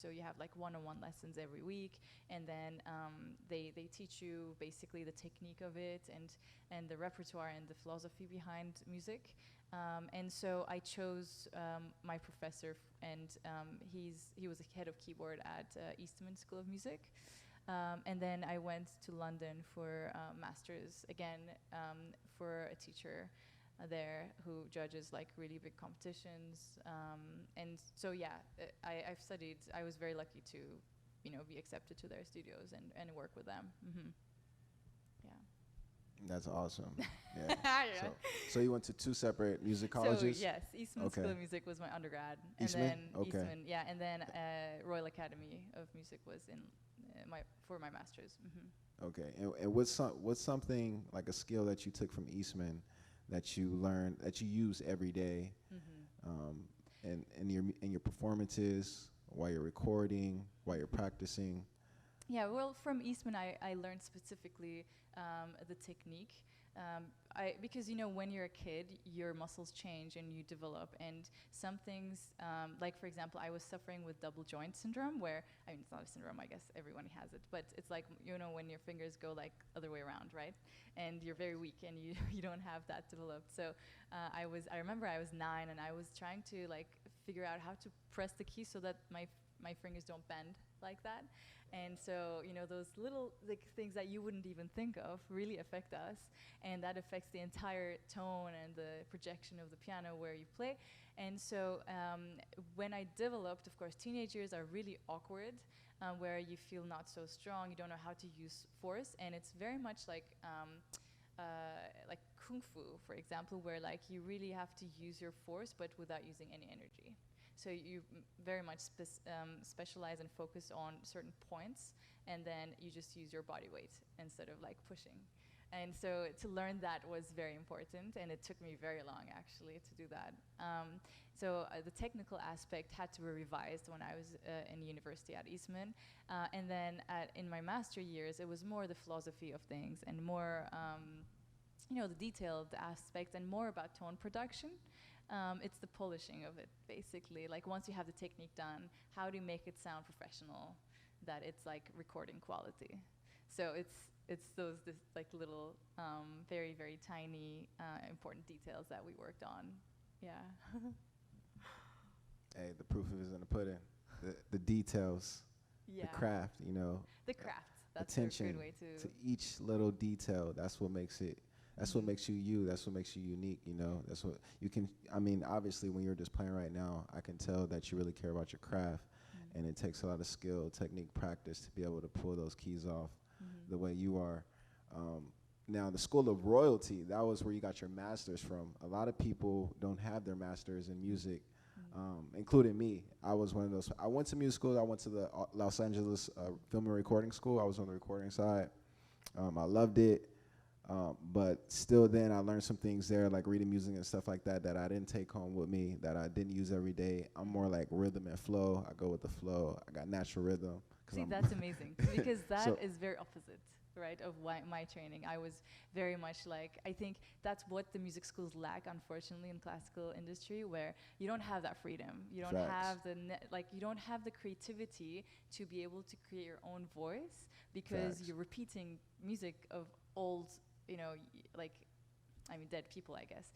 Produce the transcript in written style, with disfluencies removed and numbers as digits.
So you have like one-on-one lessons every week, and then they teach you basically the technique of it and the repertoire and the philosophy behind music. And so I chose my professor, and he was a head of keyboard at Eastman School of Music. And then I went to London for masters again, for a teacher there who judges like really big competitions. And so yeah, I've studied. I was very lucky to, be accepted to their studios and work with them. Yeah. That's awesome. Yeah. Yeah. So you went to two separate music colleges? So yes, Eastman School of Music was my undergrad, and Eastman? then Okay. Eastman, yeah, and then Royal Academy of Music was in for my masters. Okay. And what's something like a skill that you took from Eastman that you learned that you use every day, in your performances, while you're recording, while you're practicing? Yeah, well, from Eastman, I learned specifically the technique. Because, when you're a kid, your muscles change and you develop. And some things, like, for example, I was suffering with double joint syndrome, where, it's not a syndrome, I guess everyone has it, but it's like, when your fingers go like other way around, right? And you're very weak and you, you don't have that developed. So I remember I was 9 and I was trying to like figure out how to press the key so that my fingers don't bend like that. And so, those little like things that you wouldn't even think of really affect us, and that affects the entire tone and the projection of the piano where you play. And so when I developed, of course, teenage years are really awkward, where you feel not so strong, you don't know how to use force, and it's very much like kung fu, for example, where like you really have to use your force but without using any energy. So you very much specialize and focus on certain points, and then you just use your body weight instead of like pushing. And so to learn that was very important, and it took me very long actually to do that. So the technical aspect had to be revised when I was in university at Eastman, and then in my master years, it was more the philosophy of things and more the detailed aspects and more about tone production. It's the polishing of it, basically. Like once you have the technique done, how do you make it sound professional, that it's like recording quality? So it's those like little very, very tiny important details that we worked on. Yeah. Hey, the proof is in the pudding. The details, Yeah. the craft, The craft. That's attention a good way to each little detail. That's what makes it. That's what makes you you. That's what makes you unique. That's what you can. Obviously, when you're just playing right now, I can tell that you really care about your craft, and it takes a lot of skill, technique, practice to be able to pull those keys off the way you are. Now, the School of Royalty, that was where you got your master's from. A lot of people don't have their master's in music, including me. I was one of those. I went to music school. I went to the Los Angeles Film and Recording School. I was on the recording side. I loved it. But still then I learned some things there, like reading music and stuff like that I didn't take home with me, that I didn't use every day. I'm more like rhythm and flow. I go with the flow. I got natural rhythm. See, that's amazing, because that is very opposite, right, of my training. I was very much like, I think that's what the music schools lack, unfortunately, in classical industry, where you don't have that freedom. You don't have you don't have the creativity to be able to create your own voice, because you're repeating music of old, dead people, I guess.